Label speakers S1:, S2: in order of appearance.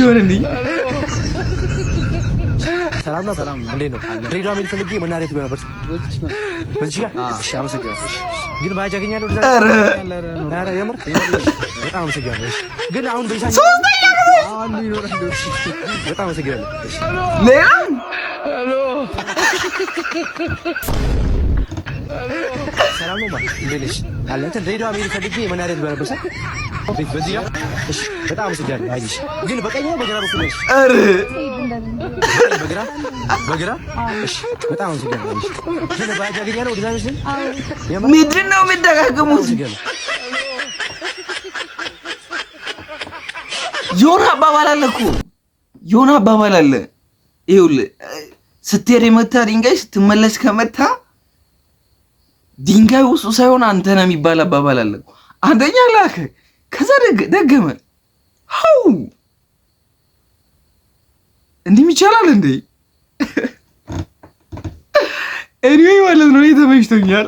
S1: ይሆንልኝ
S2: ሰላም ነው። ሰላም እንዴት ነው? ድሬዳዋ ምን ፈልጌ መናሪያ ትገባ ነበር። በዚህ ጋር እሺ፣ አመሰግናለሁ። ግን ባጃ አገኛለሁ። ኧረ የምር በጣም አመሰግናለሁ። ግን አሁን በይሳኝ በጣም አመሰግናለሁ።
S1: ሌላ
S2: ሰላም ነው ማለት እንዴት ነሽ? አለ እንትን ድሬዳዋ ምን ፈልጌ መናሪያ ትገባ ነበር። በዚህ ጋር እሺ፣ በጣም አመሰግናለሁ። አይሽ ግን በቀኝ ነው በግራ በኩል ነሽ?
S1: ኧረ
S2: በግራ እሺ፣ በጣም አመሰግናለሁ። ግን ባጃ አገኛለሁ። ወደ ዛሬ
S1: ምንድን ነው የምትደጋገሙት? የሆነ አባባል አለ እኮ የሆነ አባባል አለ። ይኸውልህ ስትሄድ የመታ ድንጋይ ስትመለስ ከመታ ድንጋይ ውስጡ ሳይሆን አንተ ነህ የሚባል አባባል አለ። አንደኛ ላከ ከዛ ደገመ። ሀው እንዲህ ይቻላል እንዴ? እኔ ማለት ነው ተመችቶኛል።